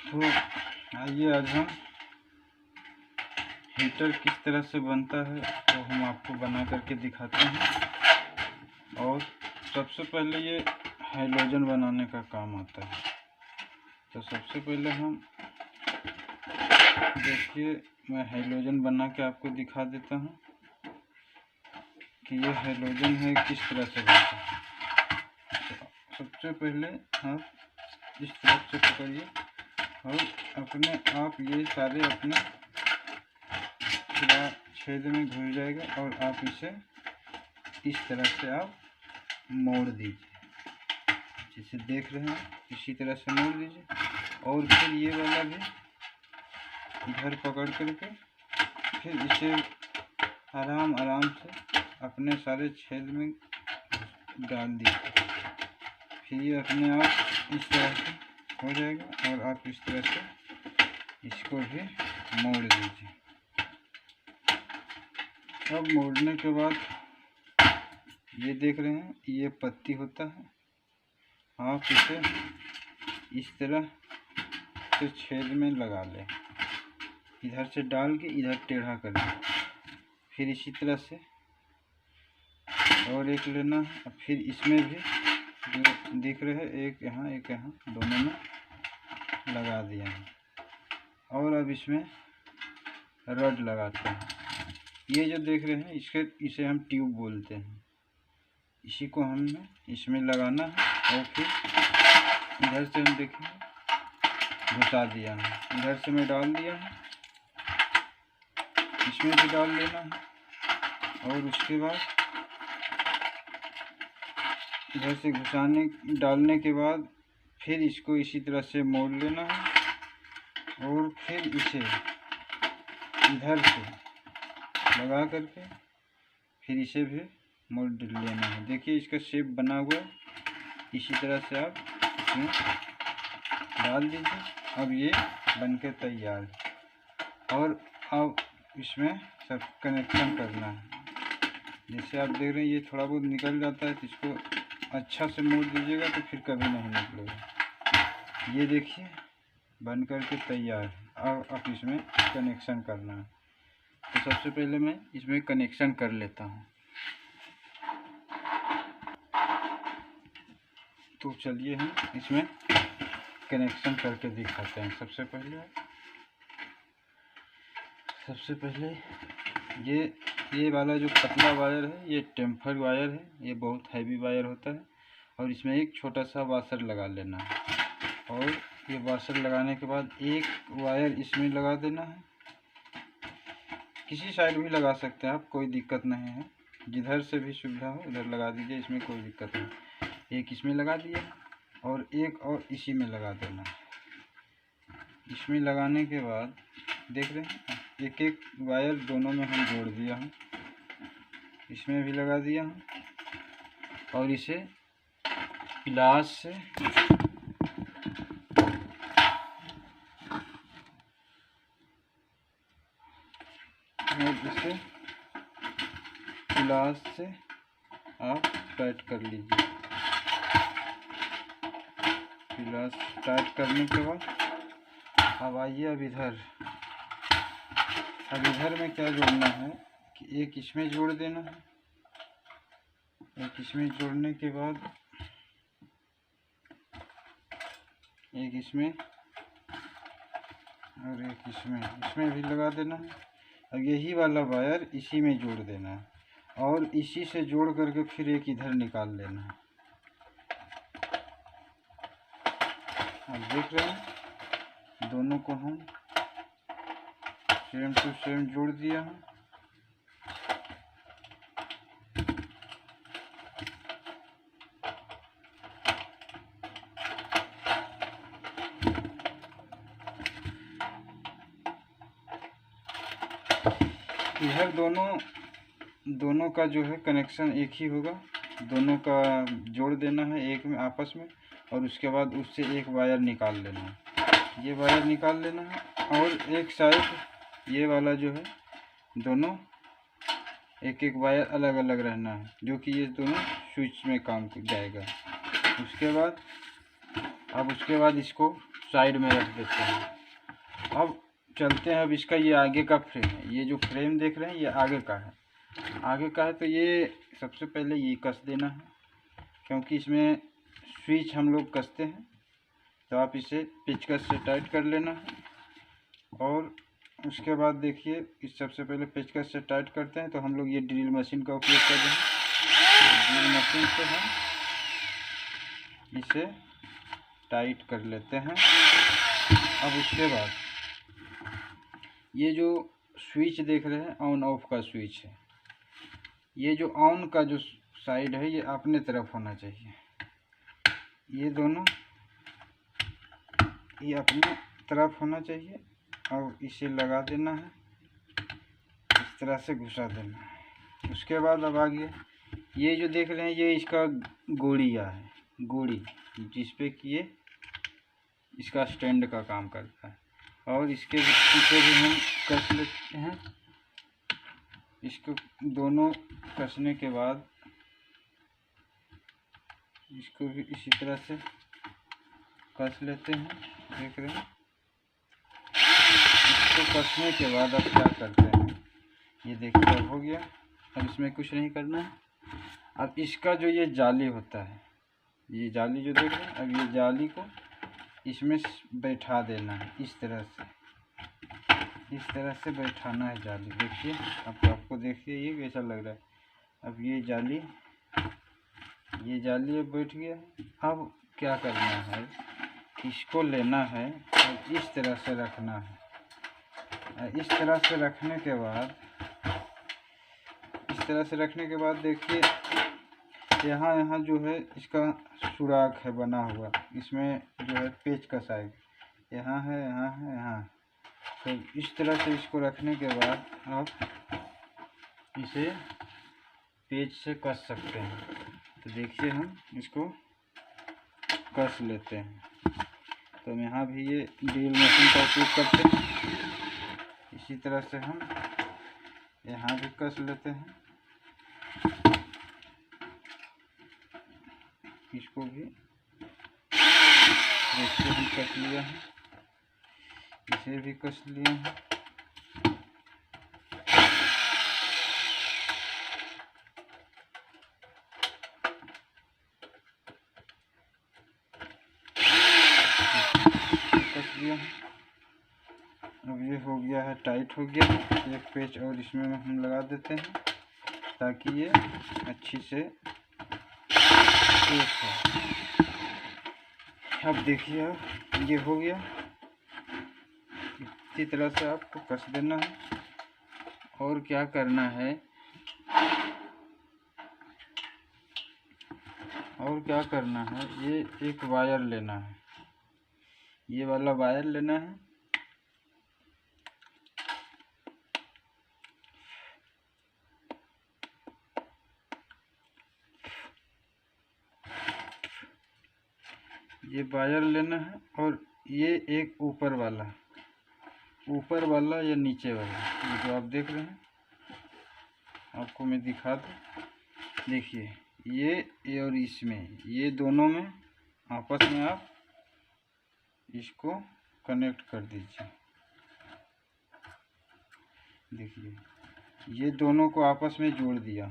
तो आइए आज हम हीटर किस तरह से बनता है तो हम आपको बना करके दिखाते हैं। और सबसे पहले ये हैलोजन बनाने का काम आता है। तो सबसे पहले हम देखिए, मैं हैलोजन बना के आपको दिखा देता हूँ कि ये हैलोजन है किस तरह से बनता है। तो सबसे पहले आप इस तरह से पकड़िए और अपने आप ये सारे अपने छेद में घुस जाएगा और आप इसे इस तरह से आप मोड़ दीजिए, जिसे देख रहे हैं इसी तरह से मोड़ दीजिए। और फिर ये वाला भी इधर पकड़ करके फिर इसे आराम से अपने सारे छेद में डाल दीजिए। फिर ये अपने आप इस तरह से हो जाएगा और आप इस तरह से इसको भी मोड़ दीजिए। अब मोड़ने के बाद ये देख रहे हैं ये पत्ती होता है, आप इसे इस तरह से छेद में लगा लें, इधर से डाल के इधर टेढ़ा कर लें। फिर इसी तरह से और एक लेना है। फिर इसमें भी जो दिख रहे हैं एक यहाँ दोनों में लगा दिया है। और अब इसमें रड लगाते हैं। ये जो देख रहे हैं इसे हम ट्यूब बोलते हैं। इसी को हमें इसमें लगाना है और फिर इधर से हम देखें घुसा दिया है, इधर से मैं डाल दिया है, इसमें भी डाल लेना है। और उसके बाद इधर से डालने के बाद फिर इसको इसी तरह से मोड़ लेना है और फिर इसे इधर से लगा करके फिर इसे भी मोड़ लेना है। देखिए इसका शेप बना हुआ है, इसी तरह से आप इसमें डाल दीजिए। अब ये बनके तैयार है। और अब इसमें सब कनेक्शन करना है। जैसे आप देख रहे हैं ये थोड़ा बहुत निकल जाता है, तो इसको अच्छा से मोड़ दीजिएगा तो फिर कभी नहीं निकलेगा। ये देखिए बन करके तैयार है। अब आप इसमें कनेक्शन करना है। तो सबसे पहले मैं इसमें कनेक्शन कर लेता हूँ। तो चलिए हम इसमें कनेक्शन करके दिखाते हैं। सबसे पहले ये वाला जो पतला वायर है ये टेम्पर वायर है, ये बहुत हैवी वायर होता है। और इसमें एक छोटा सा वाशर लगा लेना है। और ये वाशर लगाने के बाद एक वायर इसमें लगा देना है। किसी साइड भी लगा सकते हैं आप, कोई दिक्कत नहीं है, जिधर से भी सुविधा हो उधर लगा दीजिए, इसमें कोई दिक्कत नहीं। एक इसमें लगा दिया और एक और इसी में लगा देना। इसमें लगाने के बाद देख रहे हैं एक एक वायर दोनों में हम जोड़ दिया हूँ, इसमें भी लगा दिया हूँ। और इसे प्लास से आप टाइट कर लीजिए। प्लास टाइट करने के बाद अब आइए अब इधर में क्या जोड़ना है कि एक इसमें जोड़ देना है। एक इसमें जोड़ने के बाद एक इसमें और एक इसमें भी लगा देना है। अब यही वाला वायर इसी में जोड़ देना है और इसी से जोड़ करके फिर एक इधर निकाल लेना है। अब देख रहे हैं दोनों को हम सेम टू सेम जोड़ दिया है। इधर दोनों का जो है कनेक्शन एक ही होगा, दोनों का जोड़ देना है एक में आपस में। और उसके बाद उससे एक वायर निकाल लेना है, ये वायर निकाल लेना है। और एक साइड ये वाला जो है दोनों एक एक वायर अलग अलग रहना है, जो कि ये दोनों स्विच में काम जाएगा। उसके बाद इसको साइड में रख देते हैं। अब चलते हैं, अब इसका ये आगे का फ्रेम है, ये जो फ्रेम देख रहे हैं ये आगे का है, आगे का है। तो ये सबसे पहले ये कस देना है, क्योंकि इसमें स्विच हम लोग कसते हैं। तो आप इसे पेचकस से टाइट कर लेना है। और उसके बाद देखिए, इस सबसे पहले पेचकस से टाइट करते हैं। तो हम लोग ये ड्रिल मशीन का उपयोग कर रहे हैं। ड्रिल मशीन से हम इसे टाइट कर लेते हैं। अब उसके बाद ये जो स्विच देख रहे हैं, ऑन ऑफ का स्विच है। ये जो ऑन का जो साइड है ये अपने तरफ होना चाहिए, ये दोनों ये अपने तरफ होना चाहिए। और इसे लगा देना है, इस तरह से घुसा देना है। उसके बाद अब आगे ये जो देख रहे हैं ये इसका गोड़िया है, गोड़ी जिस पे कि ये इसका स्टैंड का काम करता है। और इसके पीछे भी हम कस लेते हैं। इसको दोनों कसने के बाद इसको भी इसी तरह से कस लेते हैं, देख रहे हैं। इसको कसने के बाद अब क्या करते हैं, ये देखिए अब हो गया। अब इसमें कुछ नहीं करना है। अब इसका जो ये जाली होता है, ये जाली जो देख रहे हैं, अब ये जाली को इसमें बैठा देना है, इस तरह से बैठाना है जाली। देखिए अब आपको देखिए ये कैसा लग रहा है। अब ये जाली अब बैठ गया है। अब क्या करना है, इसको लेना है और इस तरह से रखना है। इस तरह से रखने के बाद देखिए यहाँ जो है इसका सुराख है बना हुआ, इसमें जो है पेच का साइड यहाँ है, यहाँ। तो इस तरह से इसको रखने के बाद आप इसे पेच से कस सकते हैं। तो देखिए हम इसको कस लेते हैं। तो हम यहाँ भी ये ड्रिल मशीन का उपयोग करते हैं। इसी तरह से हम यहाँ भी कस लेते हैं। इसको भी देखिए हम कस लिया है, इसे भी कस लिया है। कस लिया है। अब ये हो गया है, टाइट हो गया है। एक पेच और इसमें हम लगा देते हैं ताकि ये अच्छी से पेच हो। अब देखिए ये हो गया। इसी तरह से आपको कस देना है। और क्या करना है, ये एक वायर लेना है, ये वाला वायर लेना है। ये वायर लेना है और ये एक ऊपर वाला या नीचे वाला, ये जो आप देख रहे हैं, आपको मैं दिखा दूँ। देखिए ये और इसमें, ये दोनों में आपस में आप इसको कनेक्ट कर दीजिए। देखिए ये दोनों को आपस में जोड़ दिया।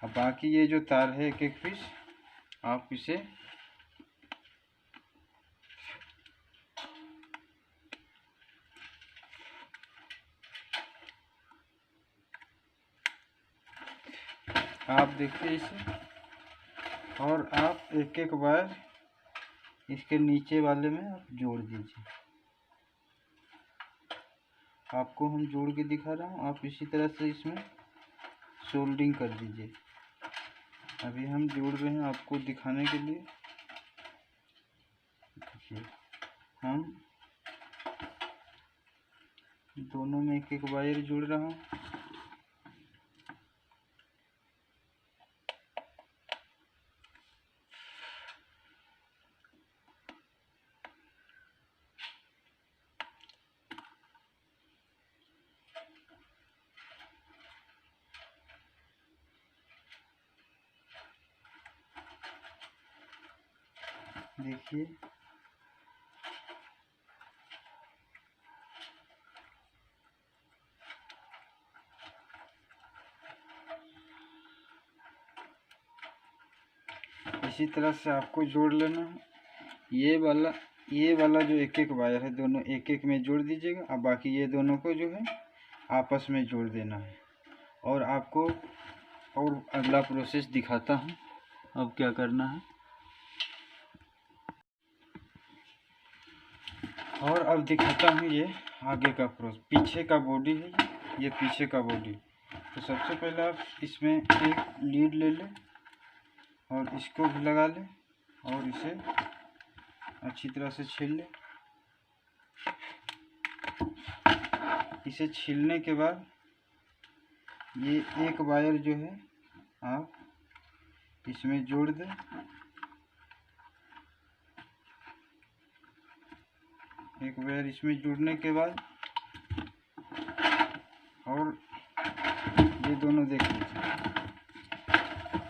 अब बाकी ये जो तार है एक एक पीस आप इसे आप देखिए इसे, और आप एक एक वायर इसके नीचे वाले में आप जोड़ दीजिए। आपको हम जोड़ के दिखा रहा हूँ, आप इसी तरह से इसमें सोल्डिंग कर दीजिए। अभी हम जोड़ रहे हैं आपको दिखाने के लिए। देखिए हम दोनों में एक एक वायर जोड़ रहा हूँ। देखिए इसी तरह से आपको जोड़ लेना है। ये वाला जो एक एक वायर है दोनों एक एक में जोड़ दीजिएगा। अब बाकी ये दोनों को जो है आपस में जोड़ देना है। और आपको और अगला प्रोसेस दिखाता हूँ अब क्या करना है। और अब दिखाता हूँ ये आगे का प्रोसेस। पीछे का बॉडी है ये पीछे का बॉडी। तो सबसे पहले आप इसमें एक लीड ले लें और इसको भी लगा लें और इसे अच्छी तरह से छील लें। इसे छीलने के बाद ये एक वायर जो है आप इसमें जोड़ दें। एक वायर इसमें जुड़ने के बाद और ये दोनों देख लीजिए।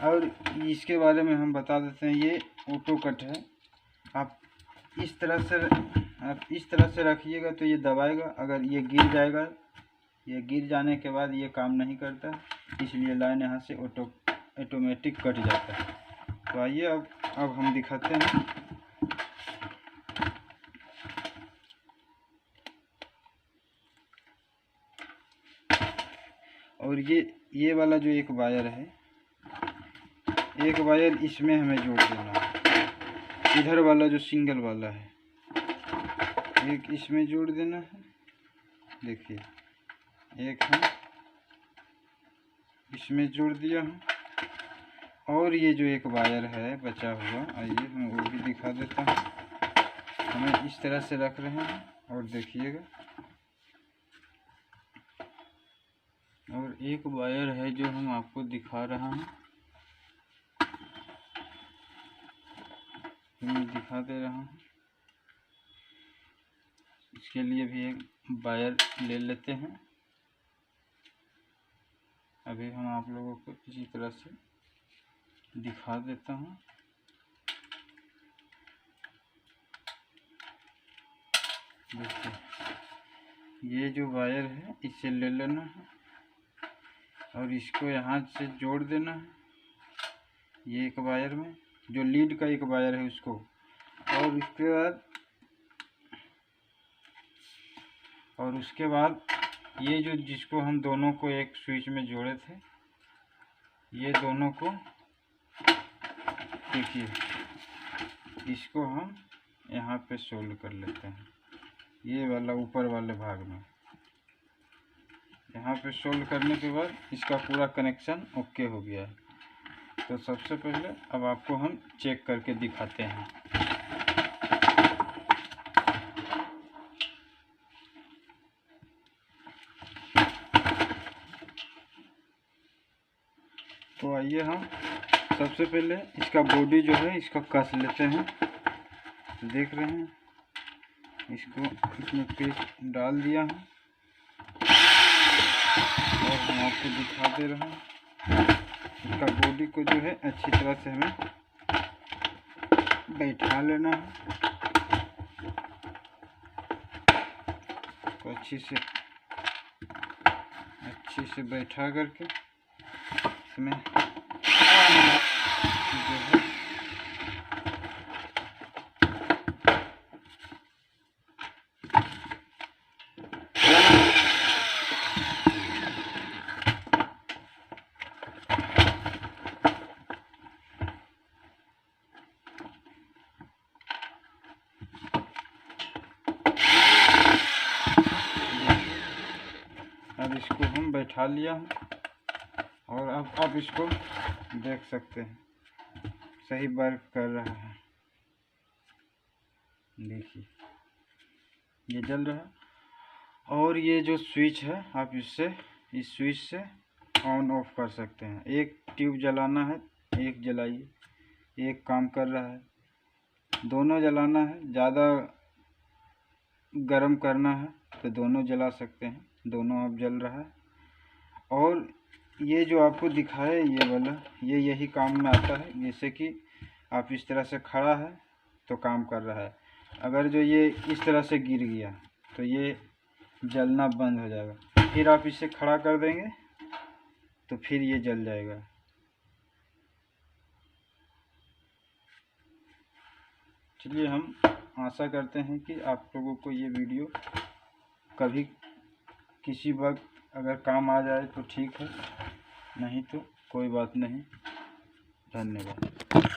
और इसके बारे में हम बता देते हैं, ये ऑटो कट है। आप इस तरह से रखिएगा तो ये दबाएगा। अगर ये गिर जाएगा, ये गिर जाने के बाद ये काम नहीं करता, इसलिए लाइन यहाँ से ऑटोमेटिक कट जाता है। तो आइए अब हम दिखाते हैं। और ये वाला जो एक वायर है, एक वायर इसमें हमें जोड़ देना है। इधर वाला जो सिंगल वाला है एक इसमें जोड़ देना है। देखिए एक हम इसमें जोड़ दिया हूँ। और ये जो एक वायर है बचा हुआ, आइए मैं वो भी दिखा देता हूँ। हमें इस तरह से रख रहे हैं और देखिएगा। और एक वायर है जो हम आपको दिखा रहा हूँ, मैं दिखा दे रहा हूँ। इसके लिए भी एक वायर ले लेते हैं। अभी हम आप लोगों को इसी तरह से दिखा देता हूँ। देखिए ये जो वायर है इसे ले लेना है और इसको यहाँ से जोड़ देना है। ये एक वायर में जो लीड का एक वायर है उसको, और उसके बाद ये जो जिसको हम दोनों को एक स्विच में जोड़े थे, ये दोनों को देखिए इसको हम यहाँ पे सोल्ड कर लेते हैं। ये वाला ऊपर वाले भाग में यहाँ पे सोल्ड करने के बाद इसका पूरा कनेक्शन ओके हो गया है। तो सबसे पहले अब आपको हम चेक करके दिखाते हैं। तो आइए हम सबसे पहले इसका बॉडी जो है इसको कस लेते हैं। देख रहे हैं इसको इसमें पेस्ट डाल दिया है और हम आपको दिखा दे रहे हैं। इसका बॉडी को जो है अच्छी तरह से हमें बैठा लेना है। तो अच्छी से बैठा करके इसमें जो है अब इसको हम बैठा लिया है और अब आप इसको देख सकते हैं सही वर्क कर रहा है। देखिए ये जल रहा है। और ये जो स्विच है आप इस स्विच से ऑन ऑफ कर सकते हैं। एक ट्यूब जलाना है, एक जलाइए, एक काम कर रहा है। दोनों जलाना है, ज़्यादा गर्म करना है तो दोनों जला सकते हैं। दोनों अब जल रहा है। और ये जो आपको दिखाया ये वाला, ये यही काम में आता है। जैसे कि आप इस तरह से खड़ा है तो काम कर रहा है। अगर जो ये इस तरह से गिर गया तो ये जलना बंद हो जाएगा। फिर आप इसे खड़ा कर देंगे तो फिर ये जल जाएगा। इसलिए हम आशा करते हैं कि आप लोगों को ये वीडियो कभी किसी वक्त अगर काम आ जाए तो ठीक है, नहीं तो कोई बात नहीं। धन्यवाद।